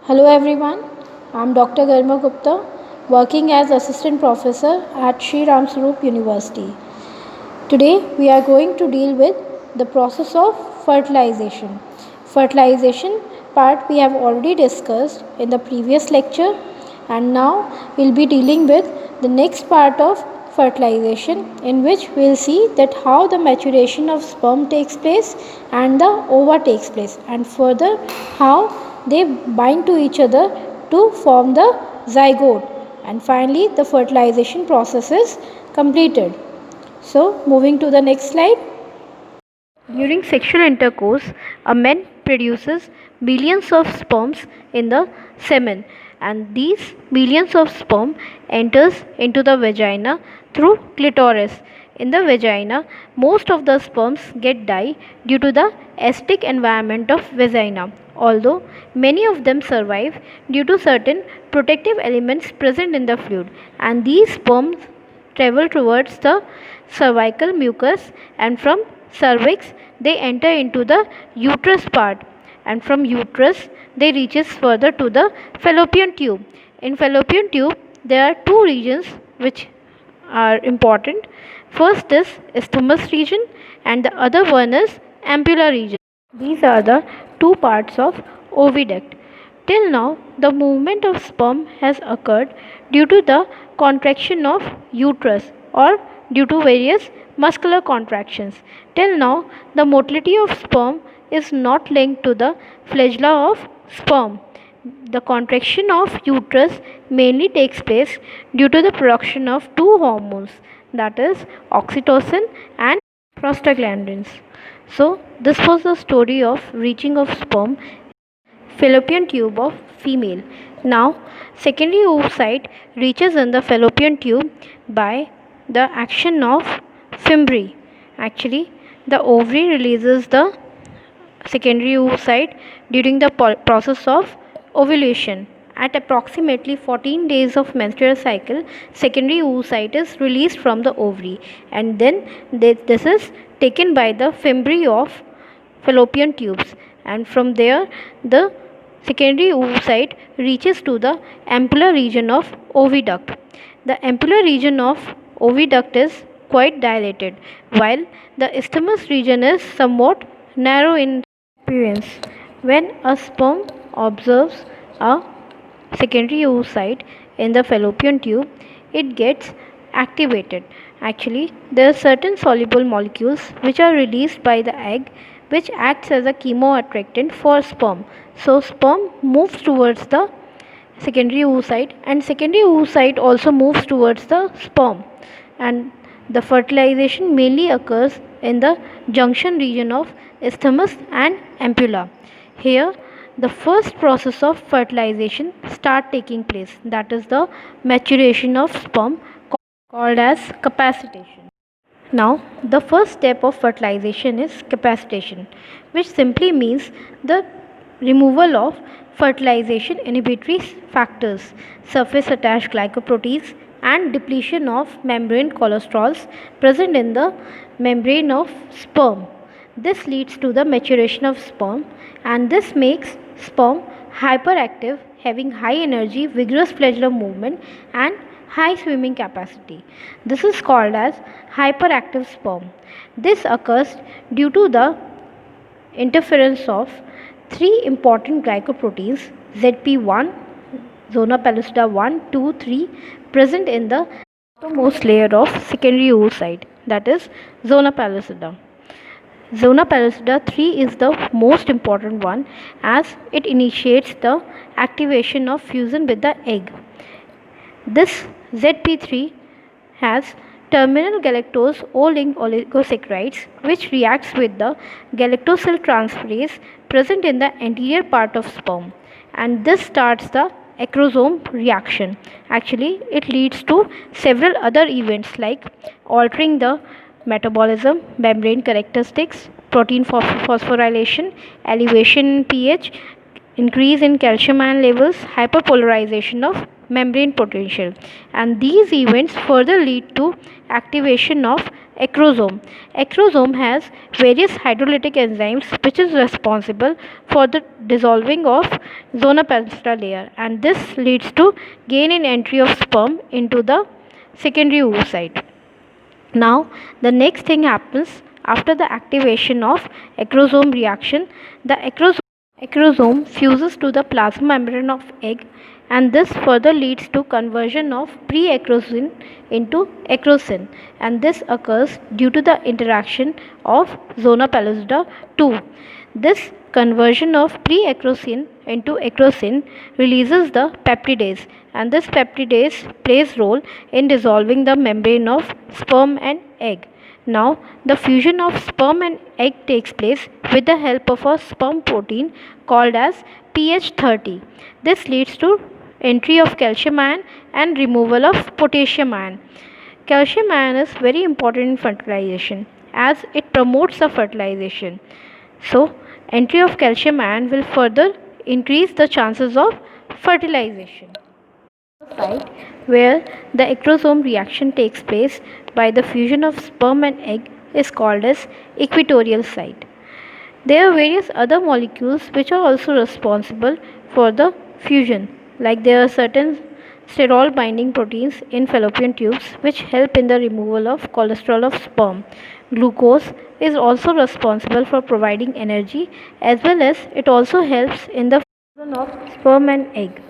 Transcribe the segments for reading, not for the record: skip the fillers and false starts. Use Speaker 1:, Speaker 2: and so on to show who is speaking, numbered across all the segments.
Speaker 1: Hello everyone, I am Dr. Garima Gupta, working as Assistant Professor at Sri Ram Swaroop University. Today we are going to deal with the process of fertilization. Fertilization part we have already discussed in the previous lecture, and now we will be dealing with the next part of fertilization, in which we will see that how the maturation of sperm takes place and the ova takes place, and further how they bind to each other to form the zygote, and finally the fertilization process is completed. So, moving to the next slide. During sexual intercourse, a man produces millions of sperms in the semen, and these millions of sperm enters into the vagina through clitoris. In the vagina, most of the sperms get die due to the acidic environment of vagina, although many of them survive due to certain protective elements present in the fluid, and these sperms travel towards the cervical mucus, and from cervix they enter into the uterus part, and from uterus they reaches further to the fallopian tube. In fallopian tube there are two regions which are important. First is isthmus region and the other one is ampulla region. These are the two parts of oviduct. Till now, the movement of sperm has occurred due to the contraction of uterus or due to various muscular contractions. Till now, the motility of sperm is not linked to the flagella of sperm. The contraction of uterus mainly takes place due to the production of two hormones, that is oxytocin and prostaglandins. So, this was the story of reaching of sperm fallopian tube of female. Now, secondary oocyte reaches in the fallopian tube by the action of fimbriae. Actually, the ovary releases the secondary oocyte during the process of ovulation. At approximately 14 days of menstrual cycle, secondary oocyte is released from the ovary, and then this is taken by the fimbriae of fallopian tubes, and from there the secondary oocyte reaches to the ampulla region of oviduct. The ampulla region of oviduct is quite dilated, while the isthmus region is somewhat narrow in appearance. When a sperm observes a secondary oocyte in the fallopian tube, it gets activated. Actually, there are certain soluble molecules which are released by the egg, which acts as a chemoattractant for sperm. So, sperm moves towards the secondary oocyte, and secondary oocyte also moves towards the sperm, and the fertilization mainly occurs in the junction region of isthmus and ampulla. Here the first process of fertilization start taking place, that is the maturation of sperm, called as capacitation. Now, the first step of fertilization is capacitation, which simply means the removal of fertilization inhibitory factors, surface attached glycoproteins, and depletion of membrane cholesterols present in the membrane of sperm. This leads to the maturation of sperm, and this makes sperm hyperactive, having high energy, vigorous flagellar movement, and high swimming capacity. This is called as hyperactive sperm. This occurs due to the interference of three important glycoproteins ZP1, zona pellucida 1, 2, 3 present in the outermost layer of secondary oocyte, that is zona pellucida. Zona pellucida 3 is the most important one, as it initiates the activation of fusion with the egg. This ZP3 has terminal galactose O-linked oligosaccharides, which reacts with the galactosyl transferase present in the anterior part of sperm, and this starts the acrosome reaction. Actually, it leads to several other events like altering the metabolism, membrane characteristics, protein phosphorylation, elevation in pH, increase in calcium ion levels, hyperpolarization of membrane potential, and these events further lead to activation of acrosome. Acrosome has various hydrolytic enzymes which is responsible for the dissolving of zona pellucida layer, and this leads to gain in entry of sperm into the secondary oocyte. Now, the next thing happens after the activation of acrosome reaction. The acrosome fuses to the plasma membrane of egg, and this further leads to conversion of pre-acrosine into acrosine, and this occurs due to the interaction of zona pellucida 2. This conversion of pre-acrosine into acrosine releases the peptidase, and this peptidase plays role in dissolving the membrane of sperm and egg. Now, the fusion of sperm and egg takes place with the help of a sperm protein called as pH30. This leads to entry of calcium ion and removal of potassium ion. Calcium ion is very important in fertilization as it promotes the fertilization. So, entry of calcium ion will further increase the chances of fertilization. The site where the acrosome reaction takes place by the fusion of sperm and egg is called as equatorial site. There are various other molecules which are also responsible for the fusion, like there are certain sterol binding proteins in fallopian tubes which help in the removal of cholesterol of sperm. Glucose is also responsible for providing energy, as well as it also helps in the fusion of sperm and egg.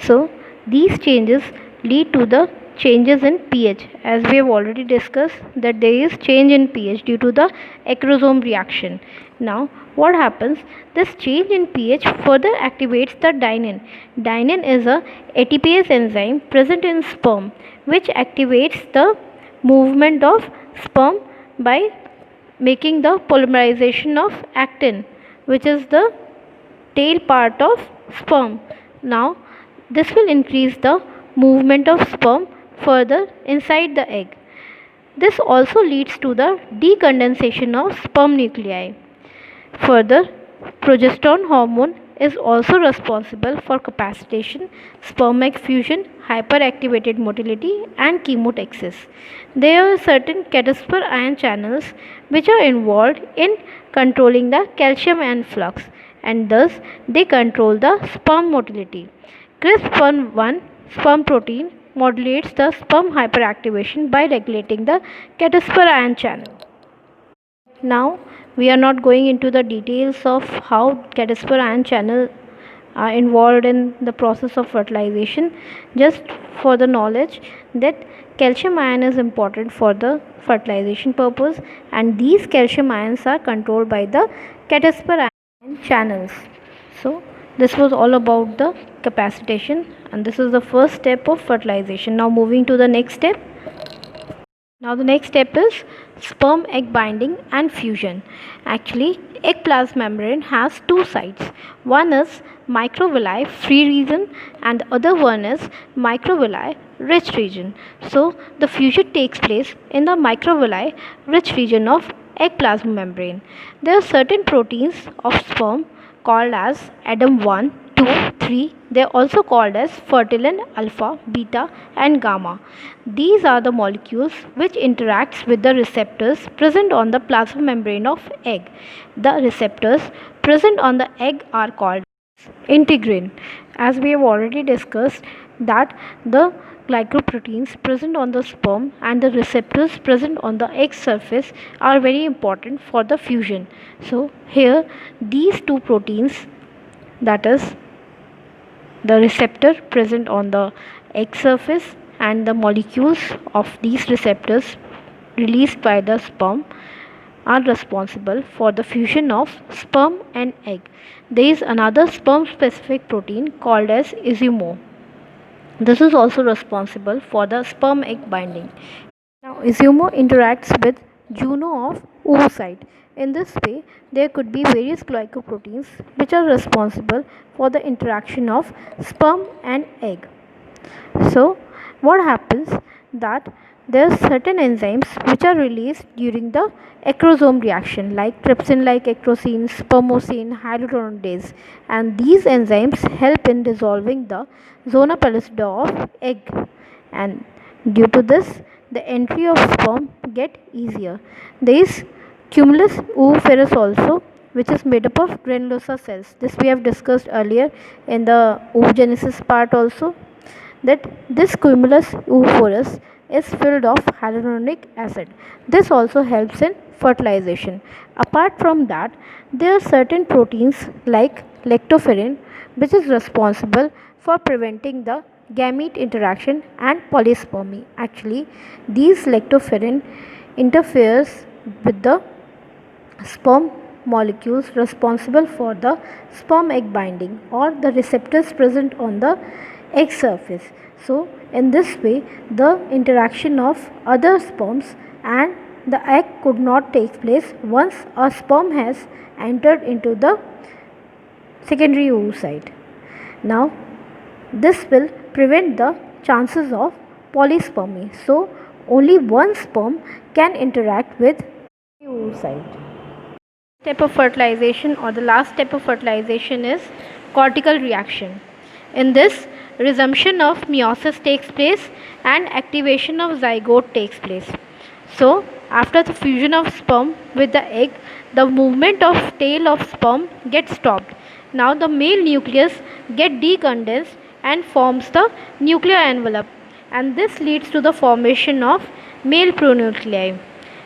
Speaker 1: So, these changes lead to the changes in pH, as we have already discussed that there is change in pH due to the acrosome reaction. Now, what happens? This change in pH further activates the dynein. Dynein is a ATPase enzyme present in sperm which activates the movement of sperm by making the polymerization of actin, which is the tail part of sperm. Now, this will increase the movement of sperm further inside the egg. This also leads to the decondensation of sperm nuclei. Further, progesterone hormone is also responsible for capacitation, sperm egg fusion, hyperactivated motility, and chemotaxis. There are certain Caspar ion channels which are involved in controlling the calcium ion flux, and thus they control the sperm motility. CRISPR1 sperm protein modulates the sperm hyperactivation by regulating the Caspar ion channel. Now, we are not going into the details of how Caspar ion channel are involved in the process of fertilization, just for the knowledge that calcium ion is important for the fertilization purpose, and these calcium ions are controlled by the Caspar ion channels. So, this was all about the capacitation, and this is the first step of fertilization. Now, moving to the next step. Now the next step is sperm egg binding and fusion. Actually, egg plasma membrane has two sides. One is microvilli free region and the other one is microvilli rich region. So the fusion takes place in the microvilli rich region of egg plasma membrane. There are certain proteins of sperm called as ADAM1, 2, 3. They are also called as fertilin alpha, beta and gamma. These are the molecules which interacts with the receptors present on the plasma membrane of egg. The receptors present on the egg are called integrin. As we have already discussed that the glycoproteins present on the sperm and the receptors present on the egg surface are very important for the fusion. So here these two proteins, that is the receptor present on the egg surface and the molecules of these receptors released by the sperm, are responsible for the fusion of sperm and egg. There is another sperm specific protein called as isomo. This is also responsible for the sperm egg binding. Now, isomo interacts with Juno of oocyte. In this way, there could be various glycoproteins which are responsible for the interaction of sperm and egg. So, what happens that there are certain enzymes which are released during the acrosome reaction, like trypsin like acrosine, spermosine, hyaluronidase, and these enzymes help in dissolving the zona pellucida of egg, and due to this the entry of sperm get easier. There is cumulus ooviferous also, which is made up of granulosa cells. This we have discussed earlier in the oogenesis part also, that this cumulus oophorus is filled of hyaluronic acid. This also helps in fertilization. Apart from that, there are certain proteins like lactoferrin which is responsible for preventing the gamete interaction and polyspermy. Actually, these lactoferrin interferes with the sperm molecules responsible for the sperm egg binding or the receptors present on the egg surface. So, in this way, the interaction of other sperms and the egg could not take place once a sperm has entered into the secondary oocyte. Now, this will prevent the chances of polyspermy. So, only one sperm can interact with the oocyte. Step of fertilization, or the last step of fertilization, is cortical reaction. In this, resumption of meiosis takes place and activation of zygote takes place. So, after the fusion of sperm with the egg, the movement of tail of sperm gets stopped. Now the male nucleus get decondensed and forms the nuclear envelope, and this leads to the formation of male pronuclei.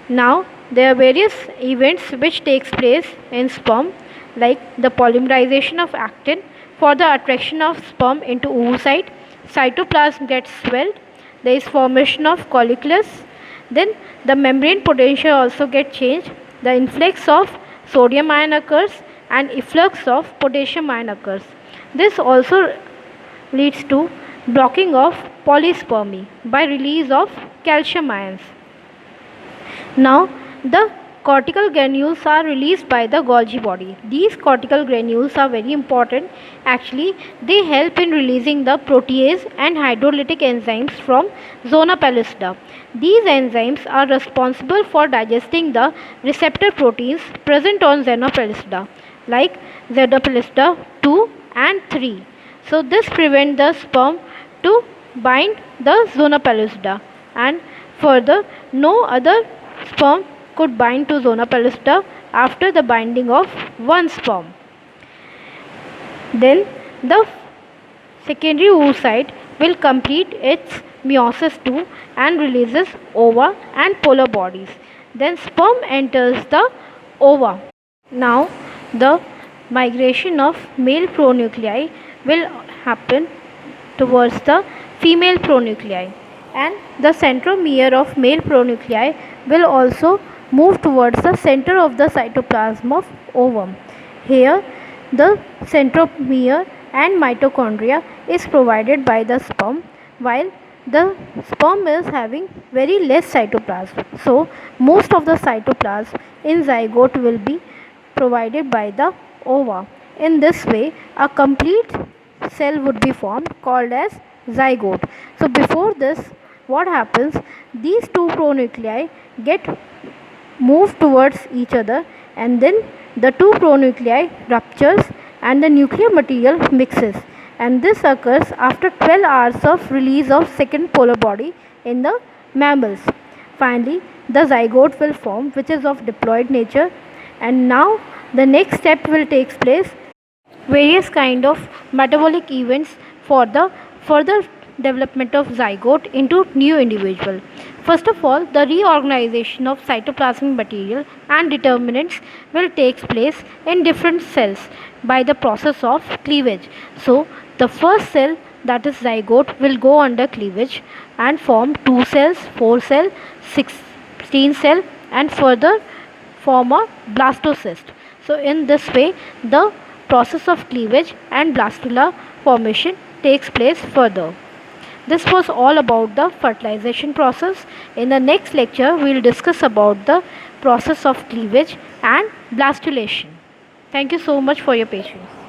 Speaker 1: Now there are various events which takes place in sperm, like the polymerization of actin for the attraction of sperm into oocyte. Cytoplasm gets swelled. There is formation of colliculus. Then the membrane potential also gets changed. The influx of sodium ion occurs and efflux of potassium ion occurs. This also leads to blocking of polyspermy by release of calcium ions. Now the cortical granules are released by the Golgi body. These cortical granules are very important. Actually, they help in releasing the protease and hydrolytic enzymes from zona pellucida. These enzymes are responsible for digesting the receptor proteins present on zona pellucida, like zona pellucida 2 and 3. So this prevents the sperm to bind the zona pellucida, and further no other sperm could bind to zona pellucida after the binding of one sperm. Then the secondary oocyte will complete its meiosis too and releases ova and polar bodies. Then sperm enters the ova. Now the migration of male pronuclei will happen towards the female pronuclei, and the centromere of male pronuclei will also move towards the center of the cytoplasm of ovum. Here the centromere and mitochondria is provided by the sperm, while the sperm is having very less cytoplasm. So most of the cytoplasm in zygote will be provided by the ova. In this way, a complete cell would be formed called as zygote. So before this, what happens? These two pronuclei get moved towards each other, and then the two pronuclei ruptures and the nuclear material mixes, and this occurs after 12 hours of release of second polar body in the mammals. Finally, the zygote will form, which is of diploid nature, and now the next step will take place. Various kind of metabolic events for the further development of zygote into new individual. First of all, the reorganization of cytoplasmic material and determinants will take place in different cells by the process of cleavage. So the first cell, that is zygote, will go under cleavage and form 2 cells, 4 cell, 16 cell, and further form a blastocyst. So in this way, the process of cleavage and blastula formation takes place further. This was all about the fertilization process. In the next lecture, we will discuss about the process of cleavage and blastulation. Thank you so much for your patience.